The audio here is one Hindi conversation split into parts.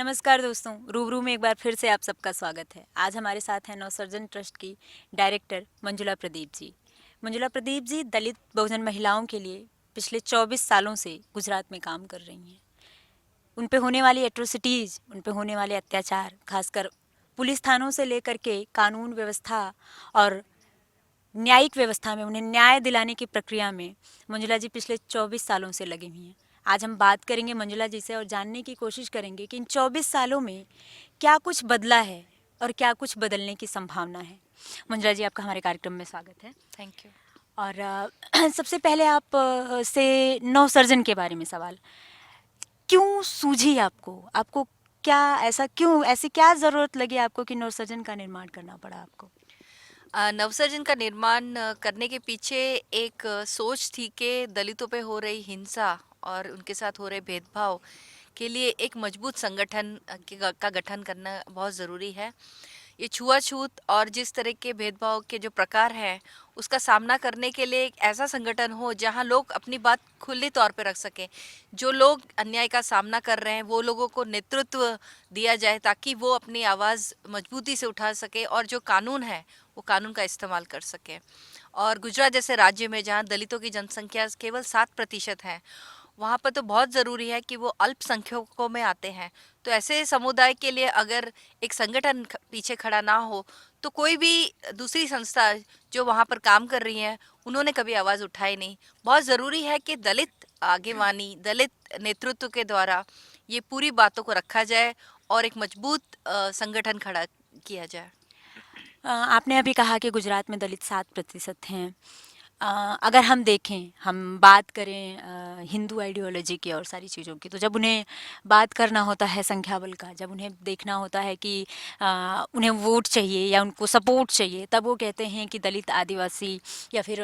नमस्कार दोस्तों, रूबरू में एक बार फिर से आप सबका स्वागत है। आज हमारे साथ हैं नवसर्जन ट्रस्ट की डायरेक्टर मंजुला प्रदीप जी। मंजुला प्रदीप जी दलित बहुजन महिलाओं के लिए पिछले 24 सालों से गुजरात में काम कर रही हैं। उन पे होने वाली एट्रोसिटीज़, उन पे होने वाले अत्याचार, खासकर पुलिस थानों से लेकर के कानून व्यवस्था और न्यायिक व्यवस्था में उन्हें न्याय दिलाने की प्रक्रिया में मंजुला जी पिछले 24 सालों से लगी हुई हैं। आज हम बात करेंगे मंजुला जी से और जानने की कोशिश करेंगे कि इन 24 सालों में क्या कुछ बदला है और क्या कुछ बदलने की संभावना है। मंजुला जी, आपका हमारे कार्यक्रम में स्वागत है। Thank you. और सबसे पहले आप से नवसर्जन के बारे में सवाल, क्यों सूझी आपको आपको क्या ऐसा क्यों ऐसी क्या ज़रूरत लगी आपको कि नवसर्जन का निर्माण करना पड़ा आपको? नवसर्जन का निर्माण करने के पीछे एक सोच थी कि दलितों पे हो रही हिंसा और उनके साथ हो रहे भेदभाव के लिए एक मजबूत संगठन का गठन करना बहुत ज़रूरी है। ये छुआछूत और जिस तरह के भेदभाव के जो प्रकार हैं उसका सामना करने के लिए एक ऐसा संगठन हो जहां लोग अपनी बात खुले तौर पे रख सकें। जो लोग अन्याय का सामना कर रहे हैं वो लोगों को नेतृत्व दिया जाए ताकि वो अपनी आवाज़ मजबूती से उठा सके और जो कानून है वो कानून का इस्तेमाल कर सके। और गुजरात जैसे राज्य में जहाँ दलितों की जनसंख्या केवल 7% है, वहाँ पर तो बहुत ज़रूरी है कि वो अल्पसंख्यकों में आते हैं। तो ऐसे समुदाय के लिए अगर एक संगठन पीछे खड़ा ना हो तो कोई भी दूसरी संस्था जो वहाँ पर काम कर रही है उन्होंने कभी आवाज़ उठाई नहीं। बहुत ज़रूरी है कि दलित आगेवानी, दलित नेतृत्व के द्वारा ये पूरी बातों को रखा जाए और एक मजबूत संगठन खड़ा किया जाए। आपने अभी कहा कि गुजरात में दलित 7% हैं। अगर हम देखें, हम बात करें हिंदू आइडियोलॉजी की और सारी चीज़ों की, तो जब उन्हें बात करना होता है संख्या बल का, जब उन्हें देखना होता है कि उन्हें वोट चाहिए या उनको सपोर्ट चाहिए, तब वो कहते हैं कि दलित, आदिवासी या फिर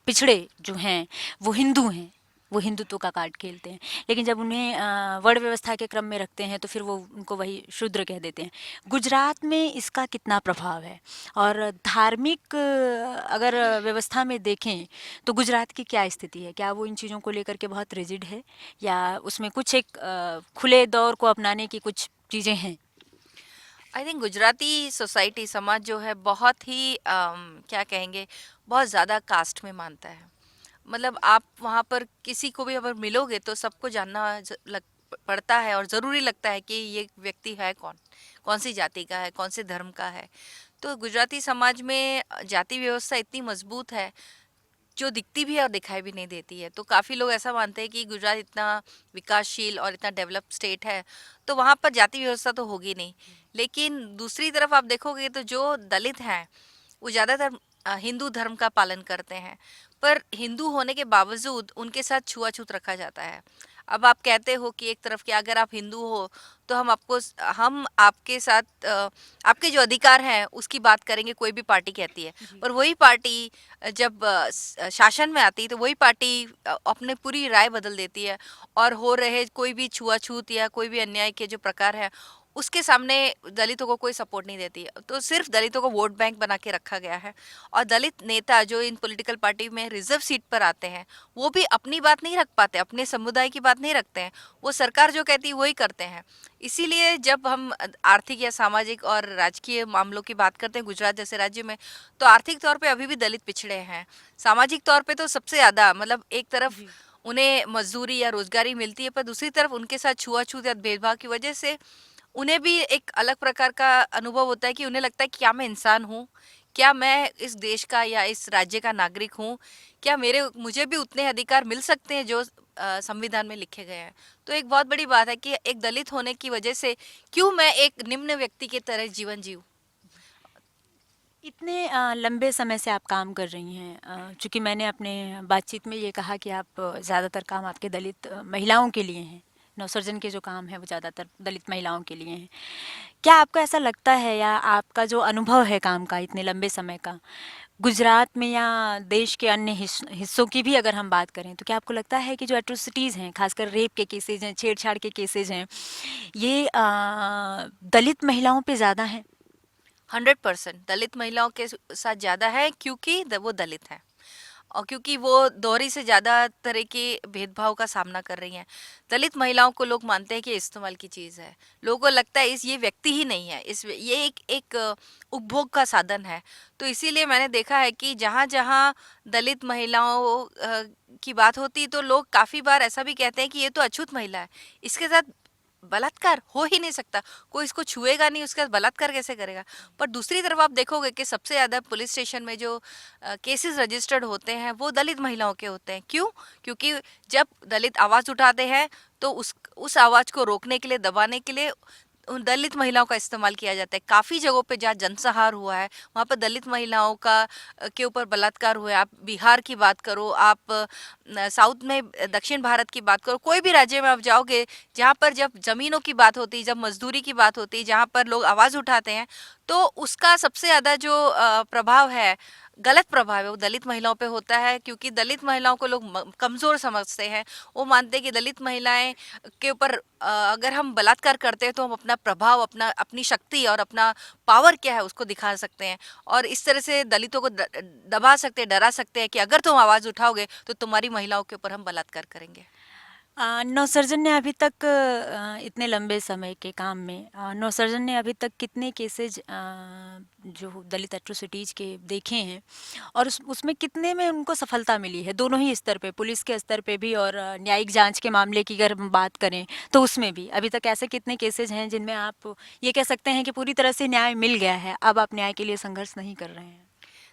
पिछड़े जो हैं वो हिंदू हैं, वो हिंदुत्व का कार्ड खेलते हैं। लेकिन जब उन्हें वर्ण व्यवस्था के क्रम में रखते हैं तो फिर वो उनको वही शूद्र कह देते हैं। गुजरात में इसका कितना प्रभाव है? और धार्मिक अगर व्यवस्था में देखें तो गुजरात की क्या स्थिति है? क्या वो इन चीज़ों को लेकर के बहुत रिजिड है या उसमें कुछ एक खुले दौर को अपनाने की कुछ चीज़ें हैं? आई थिंक गुजराती सोसाइटी समाज जो है बहुत ही क्या कहेंगे, बहुत ज़्यादा कास्ट में मानता है। मतलब आप वहाँ पर किसी को भी अगर मिलोगे तो सबको जानना पड़ता है और ज़रूरी लगता है कि ये व्यक्ति है कौन, कौन सी जाति का है, कौन से धर्म का है। तो गुजराती समाज में जाति व्यवस्था इतनी मजबूत है जो दिखती भी है और दिखाई भी नहीं देती है। तो काफ़ी लोग ऐसा मानते हैं कि गुजरात इतना विकासशील और इतना डेवलप स्टेट है तो वहाँ पर जाति व्यवस्था तो होगी नहीं। लेकिन दूसरी तरफ आप देखोगे तो जो दलित हैं वो ज़्यादातर हिंदू धर्म का पालन करते हैं, पर हिंदू होने के बावजूद उनके साथ छुआछूत रखा जाता है। अब आप कहते हो कि एक तरफ कि अगर आप हिंदू हो तो हम आपके साथ आपके जो अधिकार हैं उसकी बात करेंगे, कोई भी पार्टी कहती है। जी। पर वही पार्टी जब शासन में आती है तो वही पार्टी अपने पूरी राय बदल देती है और हो रहे कोई भी छुआछूत या कोई भी अन्याय के जो प्रकार है उसके सामने दलितों को कोई सपोर्ट नहीं देती है। तो सिर्फ दलितों को वोट बैंक बना के रखा गया है और दलित नेता जो इन पॉलिटिकल पार्टी में रिजर्व सीट पर आते हैं वो भी अपनी बात नहीं रख पाते, अपने समुदाय की बात नहीं रखते हैं। वो सरकार जो कहती है वही करते हैं। इसीलिए जब हम आर्थिक या सामाजिक और राजकीय मामलों की बात करते हैं गुजरात जैसे राज्य में, तो आर्थिक तौर पे अभी भी दलित पिछड़े हैं। सामाजिक तौर पे तो सबसे ज़्यादा, मतलब एक तरफ जी। उन्हें मजदूरी या रोजगारी मिलती है पर दूसरी तरफ उनके साथ छुआछूत या भेदभाव की वजह से उन्हें भी एक अलग प्रकार का अनुभव होता है कि उन्हें लगता है कि क्या मैं इंसान हूँ, क्या मैं इस देश का या इस राज्य का नागरिक हूँ, क्या मेरे मुझे भी उतने अधिकार मिल सकते हैं जो संविधान में लिखे गए हैं। तो एक बहुत बड़ी बात है कि एक दलित होने की वजह से क्यों मैं एक निम्न व्यक्ति की तरह जीवन जीऊँ। इतने लंबे समय से आप काम कर रही हैं, चूँकि मैंने अपने बातचीत में ये कहा कि आप ज़्यादातर काम आपके दलित महिलाओं के लिए हैं, नवसर्जन के जो काम है वो ज़्यादातर दलित महिलाओं के लिए हैं। क्या आपको ऐसा लगता है या आपका जो अनुभव है काम का इतने लंबे समय का, गुजरात में या देश के अन्य हिस्सों की भी अगर हम बात करें, तो क्या आपको लगता है कि जो एट्रोसिटीज़ हैं, खासकर रेप के केसेज़ हैं, छेड़छाड़ के केसेज़ हैं, ये दलित महिलाओं पे ज़्यादा हैं? 100% दलित महिलाओं के साथ ज़्यादा है क्योंकि वो दलित हैं। और क्योंकि वो दोहरी से ज़्यादा तरह के भेदभाव का सामना कर रही हैं। दलित महिलाओं को लोग मानते हैं कि इस्तेमाल की चीज़ है। लोगों को लगता है इस ये व्यक्ति ही नहीं है, ये एक उपभोग का साधन है। तो इसीलिए मैंने देखा है कि जहाँ-जहाँ दलित महिलाओं की बात होती है तो लोग काफ़ी बार ऐसा भी कहते हैं कि ये तो अछूत महिला है, इसके साथ बलात्कार हो ही नहीं सकता, कोई इसको छुएगा नहीं, उसके साथ बलात्कार कैसे करेगा। पर दूसरी तरफ आप देखोगे कि सबसे ज़्यादा पुलिस स्टेशन में जो केसेस रजिस्टर्ड होते हैं वो दलित महिलाओं के होते हैं। क्यों? क्योंकि जब दलित आवाज़ उठाते हैं तो उस आवाज़ को रोकने के लिए, दबाने के लिए उन दलित महिलाओं का इस्तेमाल किया जाता है। काफ़ी जगहों पे जहाँ जनसंहार हुआ है, वहाँ पर दलित महिलाओं का के ऊपर बलात्कार हुआ है। आप बिहार की बात करो, आप साउथ में दक्षिण भारत की बात करो, कोई भी राज्य में आप जाओगे, जहाँ पर जब ज़मीनों की बात होती है, जब मज़दूरी की बात होती है, जहाँ पर लोग आवाज़ उठाते हैं, तो उसका सबसे ज़्यादा जो प्रभाव है, गलत प्रभाव है, वो दलित महिलाओं पे होता है। क्योंकि दलित महिलाओं को लोग कमज़ोर समझते हैं। वो मानते हैं कि दलित महिलाएं के ऊपर अगर हम बलात्कार करते हैं तो हम अपना प्रभाव, अपनी शक्ति और अपना पावर क्या है उसको दिखा सकते हैं, और इस तरह से दलितों को दबा सकते हैं, डरा सकते हैं कि अगर तुम आवाज़ उठाओगे तो तुम्हारी महिलाओं के ऊपर हम बलात्कार करेंगे। नौसर्जन ने अभी तक इतने लंबे समय के काम में नौसर्जन ने अभी तक कितने केसेज जो दलित एट्रोसिटीज़ के देखे हैं, और उसमें कितने में उनको सफलता मिली है, दोनों ही स्तर पे, पुलिस के स्तर पे भी और न्यायिक जांच के मामले की अगर हम बात करें तो उसमें भी अभी तक ऐसे कितने केसेज हैं जिनमें आप ये कह सकते हैं कि पूरी तरह से न्याय मिल गया है, अब आप न्याय के लिए संघर्ष नहीं कर रहे हैं?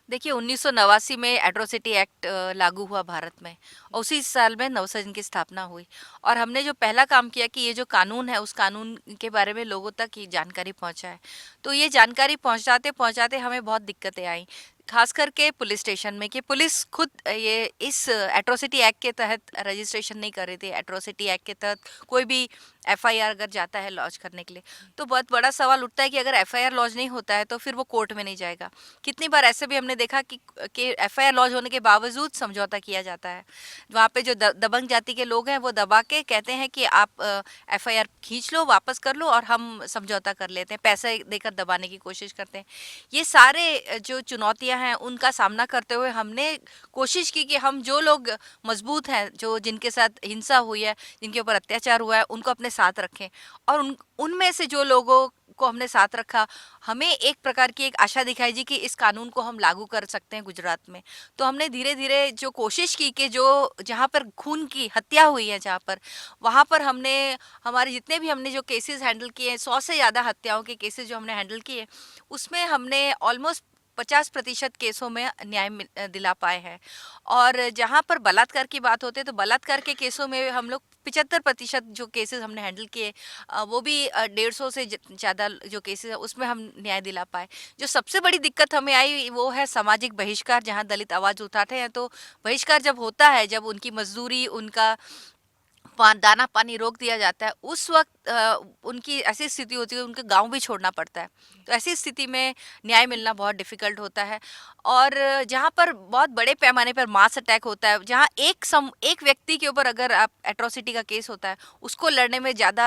देखिए 1989 में एट्रोसिटी एक्ट लागू हुआ भारत में, और उसी साल में नवसर्जन की स्थापना हुई। और हमने जो पहला काम किया कि ये जो कानून है उस कानून के बारे में लोगों तक ये जानकारी पहुंचाए। तो ये जानकारी पहुंचाते पहुंचाते हमें बहुत दिक्कतें आई, खास करके पुलिस स्टेशन में, कि पुलिस खुद ये इस एट्रोसिटी एक्ट के तहत रजिस्ट्रेशन नहीं कर रही थी। एट्रोसिटी एक्ट के तहत कोई भी एफआईआर अगर जाता है लॉन्च करने के लिए, तो बहुत बड़ा सवाल उठता है कि अगर एफआईआर लॉन्च नहीं होता है तो फिर वो कोर्ट में नहीं जाएगा। कितनी बार ऐसे भी हमने देखा कि एफआईआर लॉन्च होने के बावजूद समझौता किया जाता है। वहाँ पे जो दबंग जाति के लोग हैं वो दबा के कहते हैं कि आप एफआईआर खींच लो, वापस कर लो और हम समझौता कर लेते हैं, पैसे देकर दबाने की कोशिश करते हैं। ये सारे जो चुनौतियां हैं उनका सामना करते हुए हमने कोशिश की कि हम जो लोग मजबूत हैं, जो जिनके साथ हिंसा हुई है, जिनके ऊपर अत्याचार हुआ है, उनको अपने साथ रखें। और उनमें से जो लोगों को हमने साथ रखा, हमें एक प्रकार की एक आशा दिखाई दी कि इस कानून को हम लागू कर सकते हैं गुजरात में। तो हमने धीरे धीरे जो कोशिश की कि जो जहाँ पर खून की हत्या हुई है, जहाँ पर, वहाँ पर हमने हमारे जितने भी हमने जो केसेस हैंडल किए हैं, 100 से ज़्यादा हत्याओं के केसेस जो हमने हैंडल किए, उसमें हमने ऑलमोस्ट 50% केसों में न्याय दिला पाए हैं। और जहाँ पर बलात्कार की बात होती है तो बलात्कार के केसों में हम लोग 75% जो केसेस हमने हैंडल किए, वो भी 150 से ज़्यादा जो केसेस है उसमें हम न्याय दिला पाए। जो सबसे बड़ी दिक्कत हमें आई वो है सामाजिक बहिष्कार। जहाँ दलित आवाज़ उठाते हैं तो बहिष्कार जब होता है, जब उनकी मजदूरी, उनका दाना पानी रोक दिया जाता है, उस वक्त उनकी ऐसी स्थिति होती है उनके गांव भी छोड़ना पड़ता है। तो ऐसी स्थिति में न्याय मिलना बहुत डिफिकल्ट होता है। और जहाँ पर बहुत बड़े पैमाने पर मास अटैक होता है, जहाँ एक व्यक्ति के ऊपर अगर आप एट्रोसिटी का केस होता है, उसको लड़ने में ज़्यादा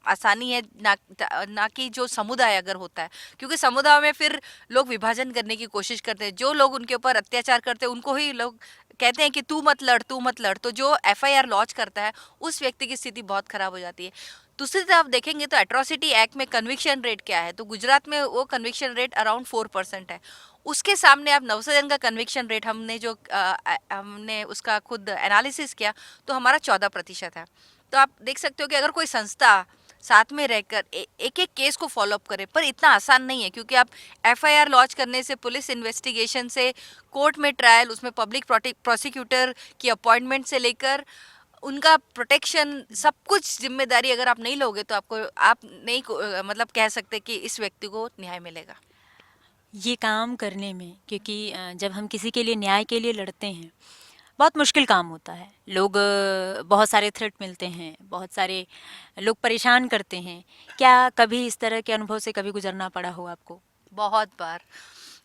आसानी है ना कि जो समुदाय अगर होता है। क्योंकि समुदाय में फिर लोग विभाजन करने की कोशिश करते हैं, जो लोग उनके ऊपर अत्याचार करते हैं उनको ही लोग कहते हैं कि तू मत लड़, तू मत लड़। तो जो एफआईआर लॉन्च करता है उस व्यक्ति की स्थिति बहुत खराब हो जाती है। दूसरी तरफ देखेंगे तो एट्रोसिटी एक्ट में कन्विक्शन रेट क्या है, तो गुजरात में वो कन्विक्शन रेट अराउंड 4% है। उसके सामने आप नवसर्जन का कन्विक्शन रेट हमने उसका खुद एनालिसिस किया तो हमारा 14% है। तो आप देख सकते हो कि अगर कोई संस्था साथ में रहकर एक एक केस को फॉलोअप करे, पर इतना आसान नहीं है। क्योंकि आप एफआईआर लॉन्च करने से, पुलिस इन्वेस्टिगेशन से, कोर्ट में ट्रायल, उसमें पब्लिक प्रोसिक्यूटर की अपॉइंटमेंट से लेकर उनका प्रोटेक्शन, सब कुछ जिम्मेदारी अगर आप नहीं लोगे तो आप नहीं मतलब कह सकते कि इस व्यक्ति को न्याय मिलेगा। ये काम करने में, क्योंकि जब हम किसी के लिए, न्याय के लिए लड़ते हैं, बहुत मुश्किल काम होता है। लोग बहुत सारे थ्रेट मिलते हैं, बहुत सारे लोग परेशान करते हैं। क्या कभी इस तरह के अनुभव से कभी गुजरना पड़ा हो आपको? बहुत बार,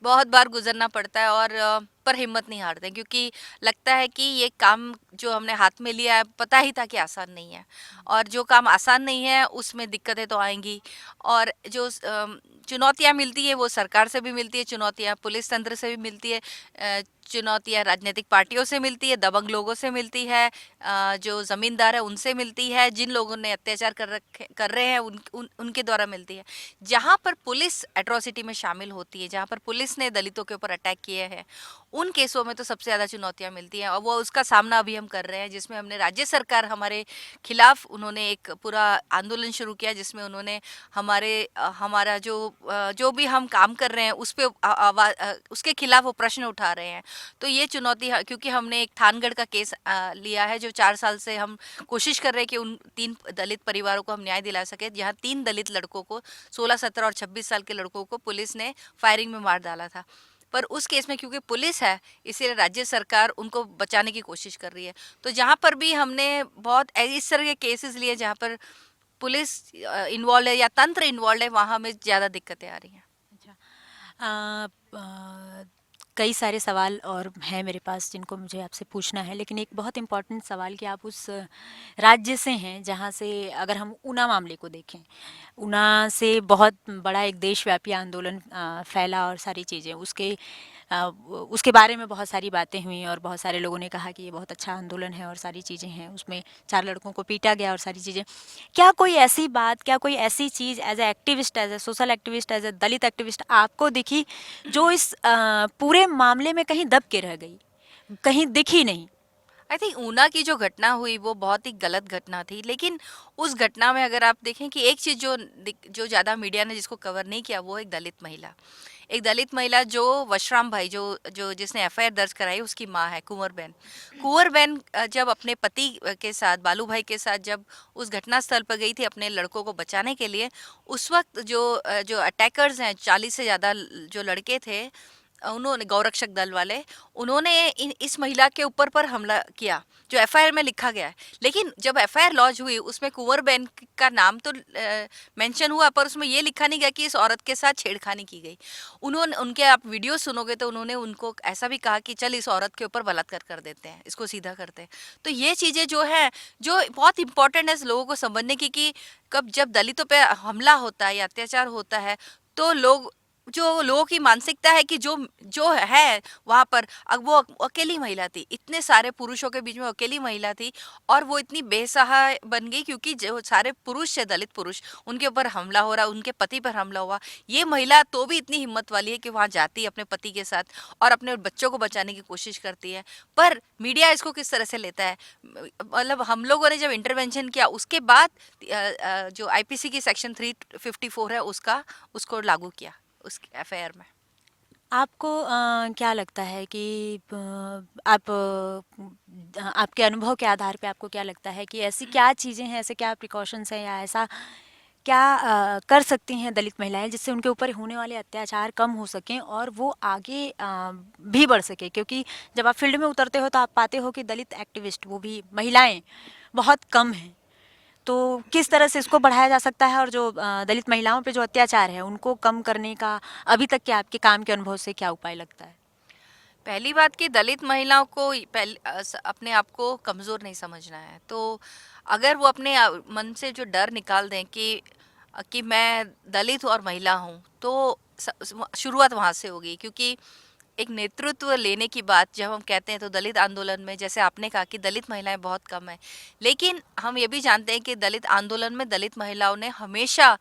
बहुत बार गुजरना पड़ता है। और पर हिम्मत नहीं हारते, क्योंकि लगता है कि ये काम जो हमने हाथ में लिया है पता ही था कि आसान नहीं है, और जो काम आसान नहीं है उसमें दिक्कतें तो आएंगी। और जो चुनौतियां मिलती है वो सरकार से भी मिलती है, चुनौतियां पुलिस तंत्र से भी मिलती है, चुनौतियां राजनीतिक पार्टियों से मिलती है, दबंग लोगों से मिलती है, जो जमींदार है उनसे मिलती है, जिन लोगों ने अत्याचार कर रहे हैं उनके द्वारा मिलती है। जहां पर पुलिस एट्रोसिटी में शामिल होती है, जहां पर पुलिस ने दलितों के ऊपर अटैक किए हैं, उन केसों में तो सबसे ज्यादा चुनौतियां मिलती हैं, और वो उसका सामना अभी हम कर रहे हैं, जिसमें हमने राज्य सरकार हमारे खिलाफ उन्होंने एक पूरा आंदोलन शुरू किया, जिसमें उन्होंने हमारा जो भी हम काम कर रहे हैं उस पे उसके खिलाफ वो प्रश्न उठा रहे हैं। तो ये चुनौती क्योंकि हमने एक थानगढ़ का केस लिया है, जो 4 साल से हम कोशिश कर रहे हैं कि उन 3 दलित परिवारों को हम न्याय दिला सके, जहां 3 दलित लड़कों को, 16, 17 और 26 साल के लड़कों को पुलिस ने फायरिंग में मार डाला था। पर उस केस में क्योंकि पुलिस है, इसीलिए राज्य सरकार उनको बचाने की कोशिश कर रही है। तो जहां पर भी हमने बहुत इस तरह के केसेस लिए जहां पर पुलिस इन्वॉल्व है या तंत्र इन्वॉल्व है, वहां हमें ज्यादा दिक्कतें आ रही हैं। अच्छा। कई सारे सवाल और हैं मेरे पास जिनको मुझे आपसे पूछना है, लेकिन एक बहुत इम्पोर्टेंट सवाल कि आप उस राज्य से हैं जहाँ से, अगर हम ऊना मामले को देखें, ऊना से बहुत बड़ा एक देशव्यापी आंदोलन फैला और सारी चीज़ें उसके बारे में बहुत सारी बातें हुई और बहुत सारे लोगों ने कहा कि ये बहुत अच्छा आंदोलन है और सारी चीज़ें हैं, उसमें 4 लड़कों को पीटा गया और सारी चीज़ें। क्या कोई ऐसी बात, क्या कोई ऐसी चीज़ as a activist, as a social activist, as a Dalit activist आपको दिखी जो इस पूरे मामले में कहीं दब के रह गई, कहीं दिखी नहीं? आई थिंक ऊना की जो घटना हुई वो बहुत ही गलत घटना थी, लेकिन उस घटना में अगर आप देखें कि एक चीज़ जो ज़्यादा मीडिया ने जिसको कवर नहीं किया, वो एक दलित महिला जो वशराम भाई, जो जो जिसने एफआईआर दर्ज कराई, उसकी माँ है कुंवर बहन जब अपने पति के साथ, बालू भाई के साथ, जब उस घटना स्थल पर गई थी अपने लड़कों को बचाने के लिए, उस वक्त जो अटैकर्स हैं, 40 से ज़्यादा जो लड़के थे, उन्होंने, गौरक्षक दल वाले, उन्होंने इस महिला के ऊपर पर हमला किया, जो एफआईआर में लिखा गया है। लेकिन जब एफआईआर लॉन्च हुई उसमें कुंवर बहन का नाम तो मेंशन हुआ, पर उसमें ये लिखा नहीं गया कि इस औरत के साथ छेड़खानी की गई। उनके आप वीडियो सुनोगे तो उन्होंने उनको ऐसा भी कहा कि चल इस औरत के ऊपर बलात्कार कर देते हैं, इसको सीधा करते हैं। तो ये चीज़ें जो है, जो बहुत इंपॉर्टेंट है लोगों को समझने की, कि कब जब दलितों पे हमला होता है या अत्याचार होता है, तो लोगों की मानसिकता है कि जो जो है वहां पर, अब वो अकेली महिला थी, इतने सारे पुरुषों के बीच में अकेली महिला थी, और वो इतनी बेसहाय बन गई क्योंकि जो सारे पुरुष है, दलित पुरुष, उनके ऊपर हमला हो रहा, उनके पति पर हमला हुआ। ये महिला तो भी इतनी हिम्मत वाली है कि वहां जाती है अपने पति के साथ और अपने बच्चों को बचाने की कोशिश करती है। पर मीडिया इसको किस तरह से लेता है, मतलब हम लोगों ने जब इंटरवेंशन किया उसके बाद जो आईपीसी की सेक्शन 354 है उसको लागू किया उस एफआईआर में। आपको क्या लगता है कि आपके अनुभव के आधार पे आपको क्या लगता है कि ऐसी क्या चीज़ें हैं, ऐसे क्या प्रिकॉशंस हैं, या ऐसा क्या कर सकती हैं दलित महिलाएं जिससे उनके ऊपर होने वाले अत्याचार कम हो सकें और वो आगे भी बढ़ सके? क्योंकि जब आप फील्ड में उतरते हो तो आप पाते हो कि दलित एक्टिविस्ट, वो भी महिलाएं, बहुत कम हैं। तो किस तरह से इसको बढ़ाया जा सकता है, और जो दलित महिलाओं पे जो अत्याचार है उनको कम करने का अभी तक के आपके काम के अनुभव से क्या उपाय लगता है? पहली बात कि दलित महिलाओं को अपने आप को कमज़ोर नहीं समझना है। तो अगर वो अपने मन से जो डर निकाल दें कि मैं दलित और महिला हूँ, तो शुरुआत वहाँ से होगी। क्योंकि एक नेतृत्व लेने की बात जब हम कहते हैं, तो दलित आंदोलन में, जैसे आपने कहा कि दलित महिलाएं बहुत कम है, लेकिन हम ये भी जानते हैं कि दलित आंदोलन में दलित महिलाओं ने हमेशा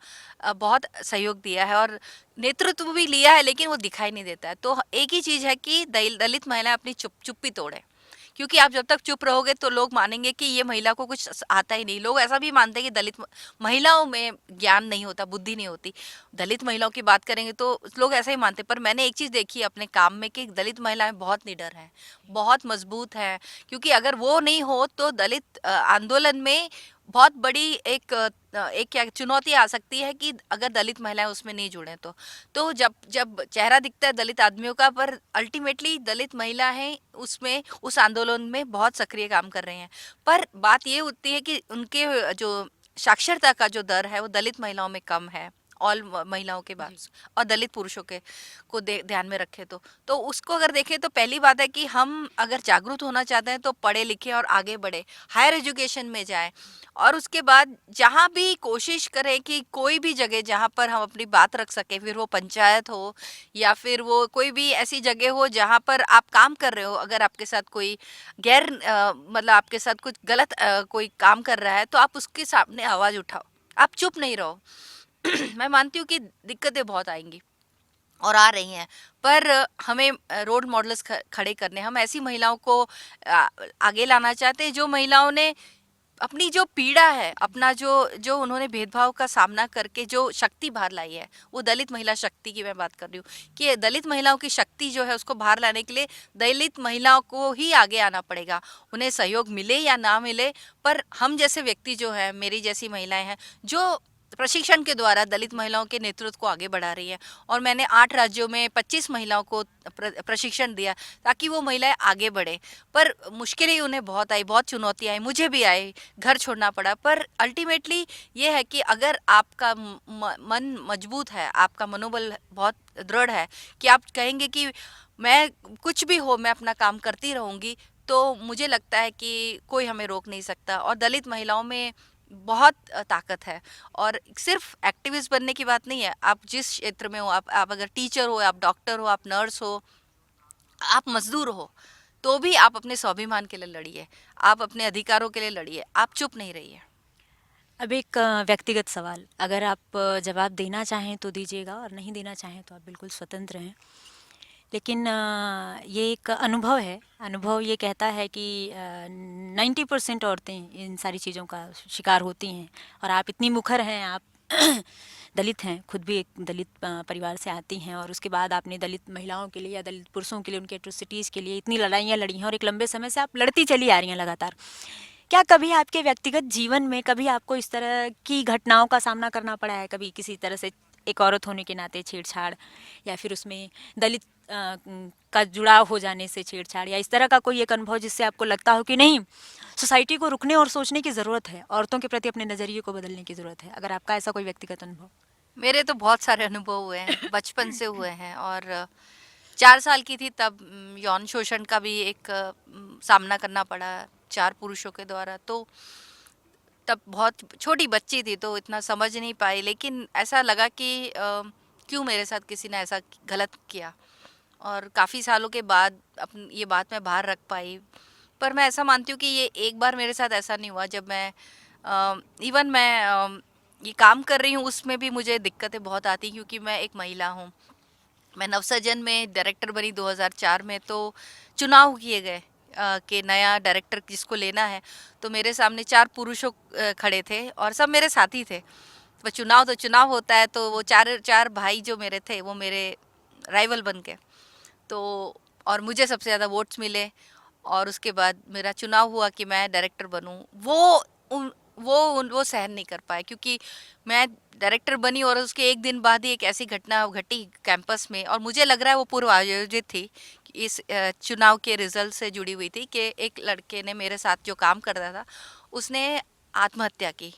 बहुत सहयोग दिया है और नेतृत्व भी लिया है, लेकिन वो दिखाई नहीं देता है। तो एक ही चीज़ है कि दलित महिलाएं अपनी चुप्पी तोड़े, क्योंकि आप जब तक चुप रहोगे तो लोग मानेंगे कि ये महिला को कुछ आता ही नहीं। लोग ऐसा भी मानते हैं कि दलित महिलाओं में ज्ञान नहीं होता, बुद्धि नहीं होती। दलित महिलाओं की बात करेंगे तो लोग ऐसा ही मानते, पर मैंने एक चीज़ देखी अपने काम में कि दलित महिलाएं बहुत निडर हैं, बहुत मजबूत हैं। क्योंकि अगर वो नहीं हो तो दलित आंदोलन में बहुत बड़ी एक क्या चुनौती आ सकती है कि अगर दलित महिलाएं उसमें नहीं जुड़े तो जब जब चेहरा दिखता है दलित आदमियों का, पर अल्टीमेटली दलित महिला हैं उसमें, उस आंदोलन में बहुत सक्रिय काम कर रहे हैं। पर बात ये होती है कि उनके जो साक्षरता का जो दर है वो दलित महिलाओं में कम है, ऑल महिलाओं के बात जी। और दलित पुरुषों के को ध्यान में रखे तो उसको अगर देखें तो पहली बात है कि हम अगर जागरूक होना चाहते हैं तो पढ़े लिखे और आगे बढ़े, हायर एजुकेशन में जाएं, और उसके बाद जहाँ भी कोशिश करें कि कोई भी जगह जहाँ पर हम अपनी बात रख सकें, फिर वो पंचायत हो या फिर वो कोई भी ऐसी जगह हो जहाँ पर आप काम कर रहे हो, अगर आपके साथ कोई मतलब आपके साथ कुछ गलत कोई काम कर रहा है तो आप उसके सामने आवाज उठाओ, आप चुप नहीं रहो। मैं मानती हूँ कि दिक्कतें बहुत आएंगी और आ रही हैं, पर हमें रोल मॉडल्स खड़े करने, हम ऐसी महिलाओं को आगे लाना चाहते हैं जो महिलाओं ने अपनी जो पीड़ा है, अपना जो जो उन्होंने भेदभाव का सामना करके जो शक्ति बाहर लाई है, वो दलित महिला शक्ति की मैं बात कर रही हूँ कि दलित महिलाओं की शक्ति जो है उसको बाहर लाने के लिए दलित महिलाओं को ही आगे आना पड़ेगा। उन्हें सहयोग मिले या ना मिले, पर हम जैसे व्यक्ति जो है, मेरी जैसी महिलाएं हैं जो प्रशिक्षण के द्वारा दलित महिलाओं के नेतृत्व को आगे बढ़ा रही है, और मैंने 8 राज्यों में 25 महिलाओं को प्रशिक्षण दिया ताकि वो महिलाएं आगे बढ़े। पर मुश्किलें उन्हें बहुत आई, बहुत चुनौतियां आई, मुझे भी आई, घर छोड़ना पड़ा, पर अल्टीमेटली ये है कि अगर आपका मन मजबूत है, आपका मनोबल बहुत दृढ़ है कि आप कहेंगे कि मैं कुछ भी हो मैं अपना काम करती रहूंगी, तो मुझे लगता है कि कोई हमें रोक नहीं सकता। और दलित महिलाओं में बहुत ताकत है, और सिर्फ एक्टिविस्ट बनने की बात नहीं है, आप जिस क्षेत्र में हो, आप अगर टीचर हो, आप डॉक्टर हो, आप नर्स हो, आप मजदूर हो, तो भी आप अपने स्वाभिमान के लिए लड़िए, आप अपने अधिकारों के लिए लड़िए, आप चुप नहीं रहिए। अब एक व्यक्तिगत सवाल, अगर आप जवाब देना चाहें तो दीजिएगा और नहीं देना चाहें तो आप बिल्कुल स्वतंत्र हैं। लेकिन ये एक अनुभव है, अनुभव ये कहता है कि 90% औरतें इन सारी चीज़ों का शिकार होती हैं। और आप इतनी मुखर हैं, आप दलित हैं, खुद भी एक दलित परिवार से आती हैं, और उसके बाद आपने दलित महिलाओं के लिए या दलित पुरुषों के लिए, उनके एट्रोसिटीज़ के लिए इतनी लड़ाइयाँ लड़ी हैं और एक लंबे समय से आप लड़ती चली आ रही हैं लगातार। क्या कभी आपके व्यक्तिगत जीवन में कभी आपको इस तरह की घटनाओं का सामना करना पड़ा है? कभी किसी तरह से एक औरत होने के नाते छेड़छाड़, या फिर उसमें दलित का जुड़ाव हो जाने से छेड़छाड़, या इस तरह का कोई एक अनुभव जिससे आपको लगता हो कि नहीं, सोसाइटी को रुकने और सोचने की ज़रूरत है, औरतों के प्रति अपने नज़रिए को बदलने की ज़रूरत है? अगर आपका ऐसा कोई व्यक्तिगत अनुभव। मेरे तो बहुत सारे अनुभव हुए हैं, बचपन से हुए हैं, और 4 साल की थी तब यौन शोषण का भी एक सामना करना पड़ा 4 पुरुषों के द्वारा। तो तब बहुत छोटी बच्ची थी तो इतना समझ नहीं पाई, लेकिन ऐसा लगा कि क्यों मेरे साथ किसी ने ऐसा गलत किया, और काफ़ी सालों के बाद अपन ये बात मैं बाहर रख पाई। पर मैं ऐसा मानती हूँ कि ये एक बार मेरे साथ ऐसा नहीं हुआ, जब मैं इवन मैं ये काम कर रही हूँ उसमें भी मुझे दिक्कतें बहुत आती, क्योंकि मैं एक महिला हूँ। मैं नवसर्जन में डायरेक्टर बनी 2004 में, तो चुनाव किए गए कि नया डायरेक्टर जिसको लेना है, तो मेरे सामने 4 पुरुषों खड़े थे और सब मेरे साथी थे। तो चुनाव होता है, तो वो चार चार भाई जो मेरे थे वो मेरे राइवल बन गए। तो और मुझे सबसे ज़्यादा वोट्स मिले, और उसके बाद मेरा चुनाव हुआ कि मैं डायरेक्टर बनूं। वो सहन नहीं कर पाए, क्योंकि मैं डायरेक्टर बनी और उसके एक दिन बाद ही एक ऐसी घटना घटी कैंपस में, और मुझे लग रहा है वो पूर्व आयोजित थी, इस चुनाव के रिजल्ट से जुड़ी हुई थी, कि एक लड़के ने मेरे साथ जो काम कर रहा था उसने आत्महत्या की।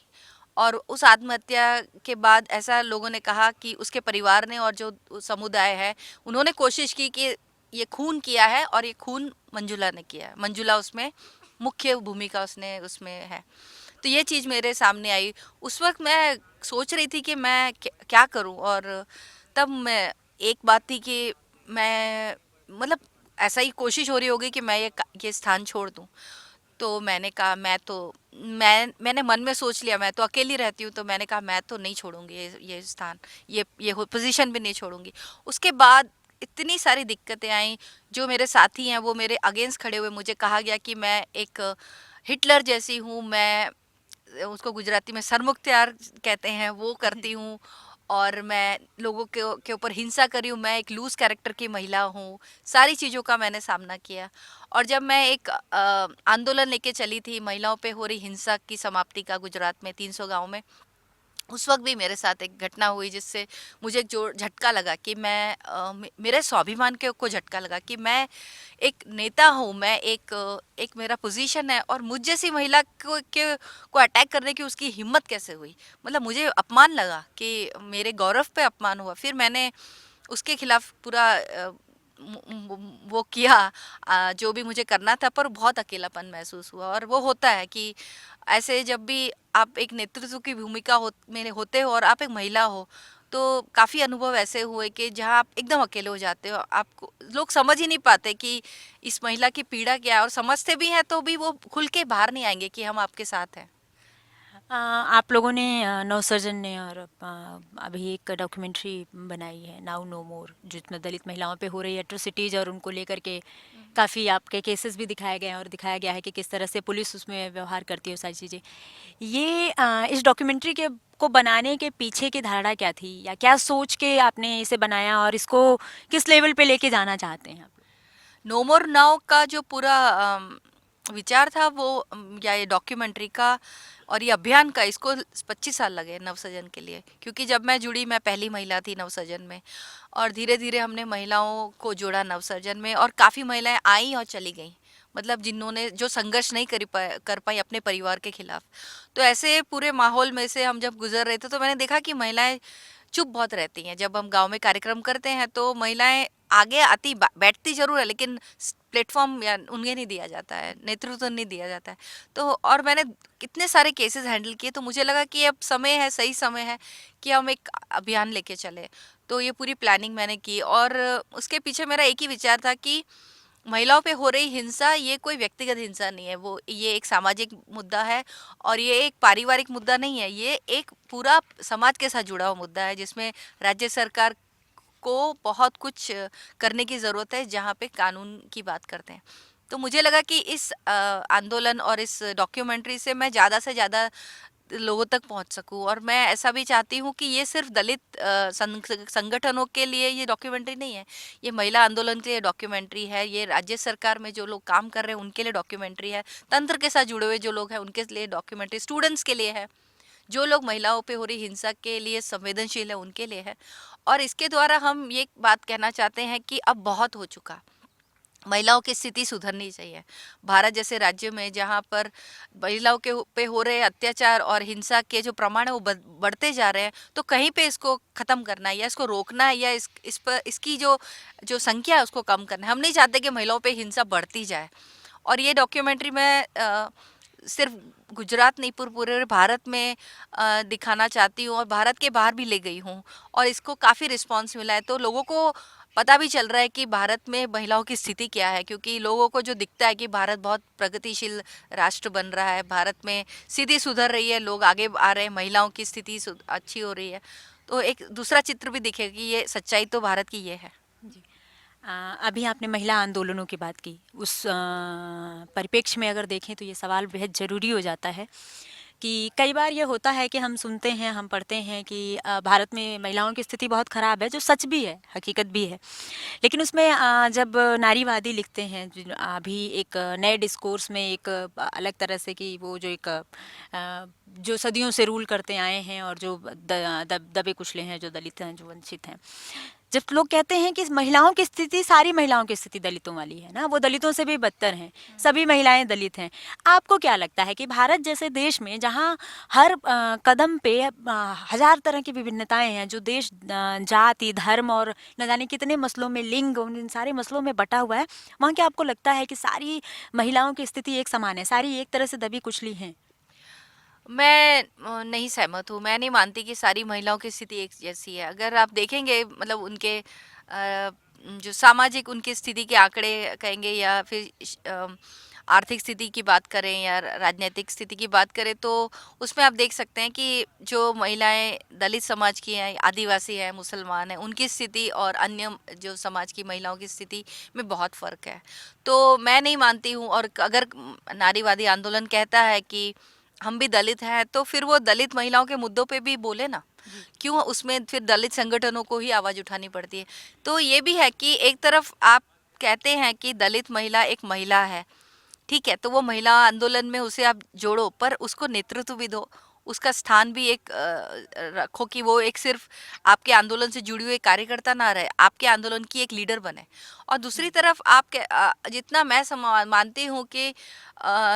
और उस आत्महत्या के बाद ऐसा लोगों ने कहा कि उसके परिवार ने और जो समुदाय है उन्होंने कोशिश की कि ये खून किया है, और ये खून मंजुला ने किया है, मंजुला उसमें मुख्य भूमिका उसने उसमें है। तो ये चीज़ मेरे सामने आई। उस वक्त मैं सोच रही थी कि मैं क्या करूं, और तब मैं एक बात थी कि मैं मतलब ऐसा ही कोशिश हो रही होगी कि मैं ये स्थान छोड़ दूं। तो मैंने कहा मैंने मन में सोच लिया, मैं तो अकेली रहती हूँ, तो मैंने कहा मैं तो नहीं छोड़ूंगी ये स्थान, ये पोजीशन भी नहीं छोड़ूंगी। उसके बाद इतनी सारी दिक्कतें आई, जो मेरे साथी हैं वो मेरे अगेंस्ट खड़े हुए, मुझे कहा गया कि मैं एक हिटलर जैसी हूँ, मैं उसको गुजराती में सरमुख्त्यार कहते हैं वो करती हूँ, और मैं लोगों के ऊपर हिंसा करी हूँ, मैं एक लूज कैरेक्टर की महिला हूँ। सारी चीज़ों का मैंने सामना किया। और जब मैं एक आंदोलन लेके चली थी महिलाओं पे हो रही हिंसा की समाप्ति का, गुजरात में 300 गाँव में, उस वक्त भी मेरे साथ एक घटना हुई जिससे मुझे एक जो झटका लगा कि मेरे स्वाभिमान के को झटका लगा कि मैं एक नेता हूँ, मैं एक मेरा पोजीशन है और मुझ जैसी महिला को अटैक करने की उसकी हिम्मत कैसे हुई। मतलब मुझे अपमान लगा कि मेरे गौरव पे अपमान हुआ। फिर मैंने उसके खिलाफ पूरा वो किया, जो भी मुझे करना था, पर बहुत अकेलापन महसूस हुआ। और वो होता है कि ऐसे जब भी आप एक नेतृत्व की भूमिका में होते हो और आप एक महिला हो, तो काफ़ी अनुभव ऐसे हुए कि जहाँ आप एकदम अकेले हो जाते हो। आपको लोग समझ ही नहीं पाते कि इस महिला की पीड़ा क्या है, और समझते भी हैं तो भी वो खुल के बाहर नहीं आएंगे कि हम आपके साथ हैं। आप लोगों ने नवसर्जन ने और अभी एक डॉक्यूमेंट्री बनाई है नाउ नो मोर, जिसमें दलित महिलाओं पे हो रही एट्रोसिटीज और उनको लेकर के काफ़ी आपके केसेस भी दिखाए गए हैं और दिखाया गया है कि किस तरह से पुलिस उसमें व्यवहार करती है, सारी चीज़ें। ये इस डॉक्यूमेंट्री के को बनाने के पीछे की धारणा क्या थी, या क्या सोच के आपने इसे बनाया और इसको किस लेवल पे लेके जाना चाहते हैं आप? नो मोर नाउ का जो पूरा विचार था वो या ये डॉक्यूमेंट्री का और ये अभियान का, इसको 25 साल लगे नवसर्जन के लिए। क्योंकि जब मैं जुड़ी, मैं पहली महिला थी नवसर्जन में, और धीरे धीरे हमने महिलाओं को जोड़ा नवसर्जन में, और काफ़ी महिलाएं आई और चली गई। मतलब जिन्होंने जो संघर्ष नहीं कर पाई अपने परिवार के खिलाफ। तो ऐसे पूरे माहौल में से हम जब गुजर रहे थे तो मैंने देखा कि महिलाएं चुप बहुत रहती हैं। जब हम गांव में कार्यक्रम करते हैं तो महिलाएं आगे आती, बैठती जरूर है, लेकिन प्लेटफॉर्म या उन्हें नहीं दिया जाता है, नेतृत्व नहीं दिया जाता है। तो और मैंने कितने सारे केसेस हैंडल किए, तो मुझे लगा कि अब समय है, सही समय है कि हम एक अभियान लेके चले। तो ये पूरी प्लानिंग मैंने की, और उसके पीछे मेरा एक ही विचार था कि महिलाओं पे हो रही हिंसा ये कोई व्यक्तिगत हिंसा नहीं है, वो ये एक सामाजिक मुद्दा है, और ये एक पारिवारिक मुद्दा नहीं है, ये एक पूरा समाज के साथ जुड़ा हुआ मुद्दा है, जिसमें राज्य सरकार को बहुत कुछ करने की ज़रूरत है जहाँ पे कानून की बात करते हैं। तो मुझे लगा कि इस आंदोलन और इस डॉक्यूमेंट्री से मैं ज़्यादा से ज़्यादा लोगों तक पहुंच सकूं। और मैं ऐसा भी चाहती हूं कि ये सिर्फ दलित संगठनों के लिए ये डॉक्यूमेंट्री नहीं है, ये महिला आंदोलन के लिए डॉक्यूमेंट्री है, ये राज्य सरकार में जो लोग काम कर रहे हैं उनके लिए डॉक्यूमेंट्री है, तंत्र के साथ जुड़े हुए जो लोग हैं उनके लिए डॉक्यूमेंट्री, स्टूडेंट्स के लिए है, जो लोग महिलाओं पे हो रही हिंसा के लिए संवेदनशील है उनके लिए है। और इसके द्वारा हम ये बात कहना चाहते हैं कि अब बहुत हो चुका, महिलाओं की स्थिति सुधरनी चाहिए। भारत जैसे राज्य में जहाँ पर महिलाओं के पे हो रहे अत्याचार और हिंसा के जो प्रमाण है वो बढ़ते जा रहे हैं, तो कहीं पे इसको खत्म करना है या इसको रोकना है, या इस पर इसकी जो जो संख्या है उसको कम करना है। हम नहीं चाहते कि महिलाओं पे हिंसा बढ़ती जाए। और ये डॉक्यूमेंट्री में सिर्फ गुजरात नहीं, पूरे भारत में दिखाना चाहती हूँ, और भारत के बाहर भी ले गई हूँ, और इसको काफ़ी रिस्पॉन्स मिला है। तो लोगों को पता भी चल रहा है कि भारत में महिलाओं की स्थिति क्या है, क्योंकि लोगों को जो दिखता है कि भारत बहुत प्रगतिशील राष्ट्र बन रहा है, भारत में स्थिति सुधर रही है, लोग आगे आ रहे हैं, महिलाओं की स्थिति अच्छी हो रही है, तो एक दूसरा चित्र भी दिखेगा कि ये सच्चाई तो भारत की ये है। जी। अभी आपने महिला आंदोलनों की बात की, उस परिप्रेक्ष्य में अगर देखें तो ये सवाल बेहद ज़रूरी हो जाता है कि कई बार ये होता है कि हम सुनते हैं, हम पढ़ते हैं कि भारत में महिलाओं की स्थिति बहुत ख़राब है, जो सच भी है, हकीकत भी है। लेकिन उसमें जब नारीवादी लिखते हैं, अभी एक नए डिस्कोर्स में एक अलग तरह से कि वो जो एक जो सदियों से रूल करते आए हैं और जो दबे कुचले हैं, जो दलित हैं, जो वंचित हैं, जब लोग कहते हैं कि महिलाओं की स्थिति, सारी महिलाओं की स्थिति दलितों वाली है ना, वो दलितों से भी बदतर हैं, सभी महिलाएं दलित हैं। आपको क्या लगता है कि भारत जैसे देश में जहाँ हर कदम पे हजार तरह की विभिन्नताएं हैं, जो देश जाति, धर्म और न जाने कितने मसलों में, लिंग, उन सारे मसलों में बटा हुआ है, वहाँ क्या आपको लगता है कि सारी महिलाओं की स्थिति एक समान है, सारी एक तरह से दबी कुचली हैं? मैं नहीं सहमत हूँ। मैं नहीं मानती कि सारी महिलाओं की स्थिति एक जैसी है। अगर आप देखेंगे, मतलब उनके जो सामाजिक उनकी स्थिति के आंकड़े कहेंगे, या फिर आर्थिक स्थिति की बात करें या राजनीतिक स्थिति की बात करें, तो उसमें आप देख सकते हैं कि जो महिलाएं दलित समाज की हैं, आदिवासी हैं, मुसलमान हैं, उनकी स्थिति और अन्य जो समाज की महिलाओं की स्थिति में बहुत फ़र्क है। तो मैं नहीं मानती हूँ। और अगर नारीवादी आंदोलन कहता है कि हम भी दलित हैं, तो फिर वो दलित महिलाओं के मुद्दों पे भी बोले ना, क्यों उसमें फिर दलित संगठनों को ही आवाज उठानी पड़ती है। तो ये भी है कि एक तरफ आप कहते हैं कि दलित महिला एक महिला है, ठीक है, तो वो महिला आंदोलन में उसे आप जोड़ो, पर उसको नेतृत्व भी दो, उसका स्थान भी एक रखो कि वो एक सिर्फ आपके आंदोलन से जुड़ी हुई कार्यकर्ता ना रहे, आपके आंदोलन की एक लीडर बने। और दूसरी तरफ जितना मैं मानती हूँ कि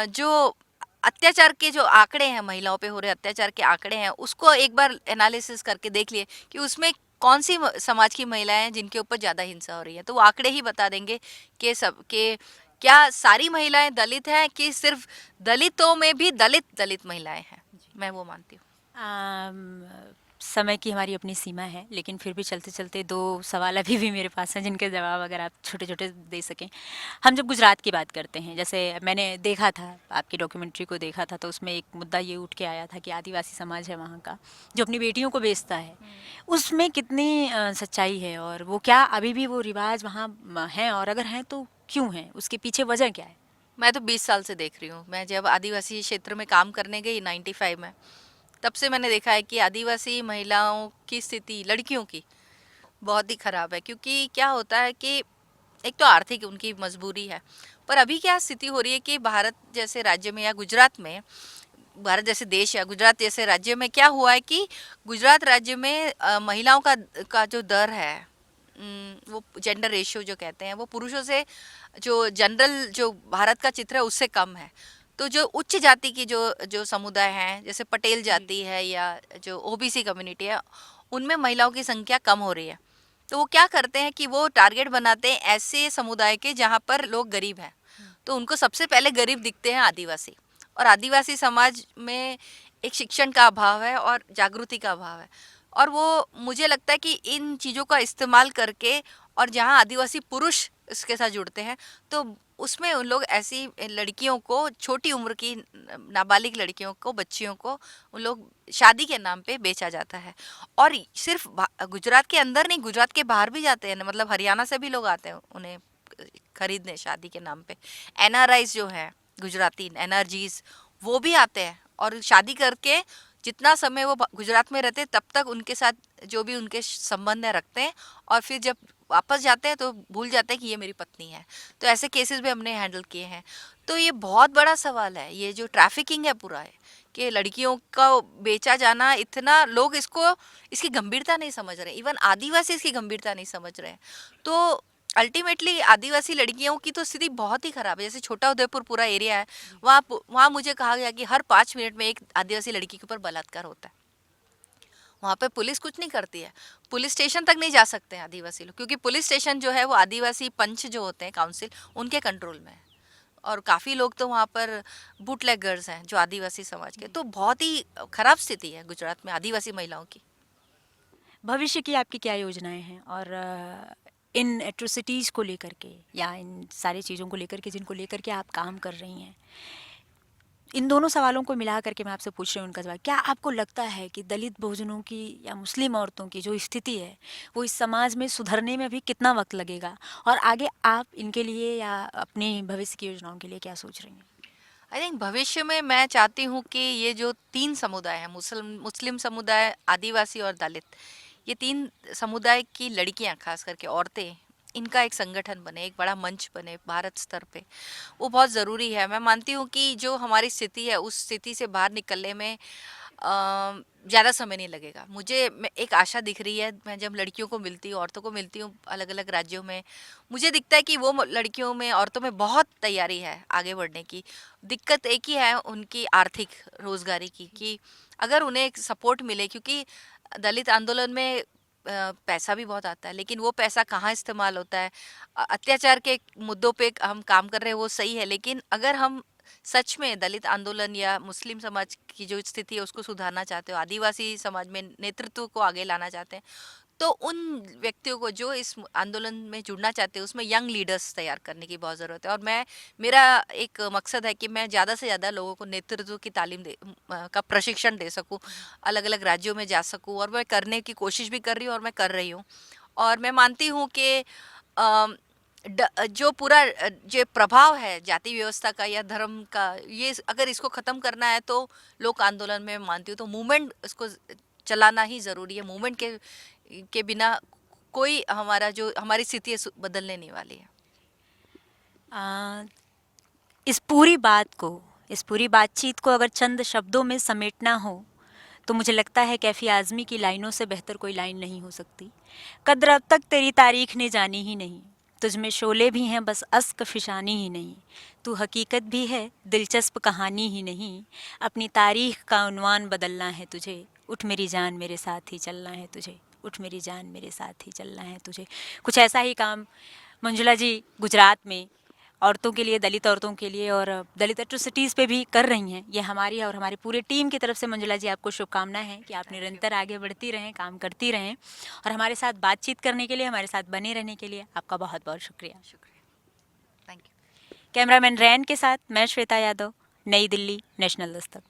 जो अत्याचार के जो आंकड़े हैं, महिलाओं पे हो रहे अत्याचार के आंकड़े हैं, उसको एक बार एनालिसिस करके देख लिए कि उसमें कौन सी समाज की महिलाएं हैं जिनके ऊपर ज्यादा हिंसा हो रही है, तो वो आंकड़े ही बता देंगे कि सब के क्या सारी महिलाएं दलित हैं कि सिर्फ दलितों में भी दलित दलित महिलाएं हैं। मैं वो मानती हूँ। आम, समय की हमारी अपनी सीमा है, लेकिन फिर भी चलते चलते दो सवाल अभी भी मेरे पास हैं जिनके जवाब अगर आप छोटे छोटे दे सकें। हम जब गुजरात की बात करते हैं, जैसे मैंने देखा था, आपकी डॉक्यूमेंट्री को देखा था, तो उसमें एक मुद्दा ये उठ के आया था कि आदिवासी समाज है वहाँ का जो अपनी बेटियों को बेचता है। उसमें कितनी सच्चाई है, और वो क्या अभी भी वो रिवाज वहाँ हैं, और अगर हैं तो क्यों हैं, उसके पीछे वजह क्या है? मैं तो 20 साल से देख रही हूँ। मैं जब आदिवासी क्षेत्र में काम करने गई 95 में, तब से मैंने देखा है कि आदिवासी महिलाओं की स्थिति, लड़कियों की, बहुत ही खराब है। क्योंकि क्या होता है कि एक तो आर्थिक उनकी मजबूरी है, पर अभी क्या स्थिति हो रही है कि भारत जैसे राज्य में या गुजरात में, भारत जैसे देश या गुजरात जैसे राज्य में क्या हुआ है कि गुजरात राज्य में महिलाओं का जो दर है, वो जेंडर रेशियो जो कहते हैं, वो पुरुषों से जो जनरल जो भारत का चित्र है उससे कम है। तो जो उच्च जाति की जो जो समुदाय हैं, जैसे पटेल जाति है या जो ओबीसी कम्युनिटी है, उनमें महिलाओं की संख्या कम हो रही है। तो वो क्या करते हैं कि वो टारगेट बनाते हैं ऐसे समुदाय के जहाँ पर लोग गरीब हैं। तो उनको सबसे पहले गरीब दिखते हैं आदिवासी। और आदिवासी समाज में एक शिक्षण का अभाव है और जागृति का अभाव है। और वो मुझे लगता है कि इन चीज़ों का इस्तेमाल करके, और जहाँ आदिवासी पुरुष इसके साथ जुड़ते हैं, तो उसमें उन लोग ऐसी लड़कियों को, छोटी उम्र की नाबालिग लड़कियों को, बच्चियों को, उन लोग शादी के नाम पे बेचा जाता है। और सिर्फ गुजरात के अंदर नहीं, गुजरात के बाहर भी जाते हैं, मतलब हरियाणा से भी लोग आते हैं उन्हें खरीदने शादी के नाम पे। एनआरआईज जो है, गुजराती एनआरजीज, वो भी आते हैं और शादी करके जितना समय वो गुजरात में रहते हैं तब तक उनके साथ जो भी उनके संबंध है रखते हैं, और फिर जब वापस जाते हैं तो भूल जाते हैं कि ये मेरी पत्नी है। तो ऐसे केसेस भी हमने हैंडल किए हैं। तो ये बहुत बड़ा सवाल है, ये जो ट्रैफिकिंग है पूरा है, कि लड़कियों का बेचा जाना, इतना लोग इसको, इसकी गंभीरता नहीं समझ रहे, इवन आदिवासी इसकी गंभीरता नहीं समझ रहे हैं। तो अल्टीमेटली आदिवासी लड़कियों की तो स्थिति बहुत ही खराब है। जैसे छोटा उदयपुर पूरा एरिया है, वहाँ मुझे कहा गया कि हर 5 मिनट में एक आदिवासी लड़की के ऊपर बलात्कार होता है। वहाँ पे पुलिस कुछ नहीं करती है, पुलिस स्टेशन तक नहीं जा सकते हैं आदिवासी लोग, क्योंकि पुलिस स्टेशन जो है वो आदिवासी पंच जो होते हैं, काउंसिल, उनके कंट्रोल में है। और काफ़ी लोग तो वहाँ पर बूटलेगर्स हैं जो आदिवासी समाज के। तो बहुत ही खराब स्थिति है गुजरात में आदिवासी महिलाओं की। भविष्य की आपकी क्या योजनाएं हैं, और इन एट्रोसिटीज़ को लेकर के या इन सारी चीज़ों को लेकर के जिनको लेकर के आप काम कर रही हैं, इन दोनों सवालों को मिला करके मैं आपसे पूछ रही हूँ उनका जवाब। क्या आपको लगता है कि दलित बहुजनों की या मुस्लिम औरतों की जो स्थिति है वो इस समाज में सुधरने में भी कितना वक्त लगेगा, और आगे आप इनके लिए या अपनी भविष्य की योजनाओं के लिए क्या सोच रही हैं? आई थिंक भविष्य में मैं चाहती हूँ कि ये जो 3 समुदाय हैं, मुस्लिम समुदाय, आदिवासी और दलित, ये 3 समुदाय की लड़कियाँ, खास करके औरतें, इनका एक संगठन बने, एक बड़ा मंच बने भारत स्तर पे। वो बहुत ज़रूरी है। मैं मानती हूँ कि जो हमारी स्थिति है उस स्थिति से बाहर निकलने में ज़्यादा समय नहीं लगेगा। एक आशा दिख रही है। मैं जब लड़कियों को मिलती हूँ, औरतों को मिलती हूँ अलग अलग राज्यों में, मुझे दिखता है कि वो लड़कियों में, औरतों में बहुत तैयारी है आगे बढ़ने की। दिक्कत एक ही है उनकी आर्थिक रोजगारी की, कि अगर उन्हें एक सपोर्ट मिले, क्योंकि दलित आंदोलन में पैसा भी बहुत आता है, लेकिन वो पैसा कहाँ इस्तेमाल होता है। अत्याचार के मुद्दों पे हम काम कर रहे हैं वो सही है, लेकिन अगर हम सच में दलित आंदोलन या मुस्लिम समाज की जो स्थिति है उसको सुधारना चाहते हो, आदिवासी समाज में नेतृत्व को आगे लाना चाहते हैं, तो उन व्यक्तियों को जो इस आंदोलन में जुड़ना चाहते हैं उसमें यंग लीडर्स तैयार करने की बहुत ज़रूरत है। और मेरा एक मकसद है कि मैं ज़्यादा से ज़्यादा लोगों को नेतृत्व की तालीम का प्रशिक्षण दे सकूं, अलग अलग राज्यों में जा सकूं, और मैं करने की कोशिश भी कर रही हूँ और मैं कर रही हूँ। और मैं मानती हूँ कि जो पूरा जो प्रभाव है जाति व्यवस्था का या धर्म का, ये अगर इसको ख़त्म करना है तो लोक आंदोलन में मानती हूँ तो मूवमेंट इसको चलाना ही ज़रूरी है। मूवमेंट के बिना कोई हमारी स्थिति है बदलने नहीं वाली है। आ, इस पूरी बात को, इस पूरी बातचीत को अगर चंद शब्दों में समेटना हो तो मुझे लगता है कैफ़ी आज़मी की लाइनों से बेहतर कोई लाइन नहीं हो सकती। कद्र अब तक तेरी तारीख ने जानी ही नहीं, तुझ में शोले भी हैं बस अश्क फ़िशानी ही नहीं, तू हकीकत भी है दिलचस्प कहानी ही नहीं, अपनी तारीख का उन्वान बदलना है तुझे, उठ मेरी जान मेरे साथ ही चलना है तुझे, उठ मेरी जान मेरे साथ ही चलना है तुझे। कुछ ऐसा ही काम मंजुला जी गुजरात में औरतों के लिए, दलित औरतों के लिए और दलित एट्रोसिटीज़ पे भी कर रही हैं। ये हमारी और हमारी पूरे टीम की तरफ से मंजुला जी आपको शुभकामनाएं हैं कि आप थैंक यू। निरंतर आगे बढ़ती रहें, काम करती रहें और हमारे साथ बातचीत करने के लिए, हमारे साथ बने रहने के लिए आपका बहुत बहुत शुक्रिया। शुक्रिया। Thank you. कैमरामैन रैन के साथ मैं श्वेता यादव, नई दिल्ली, नेशनल दस्तक।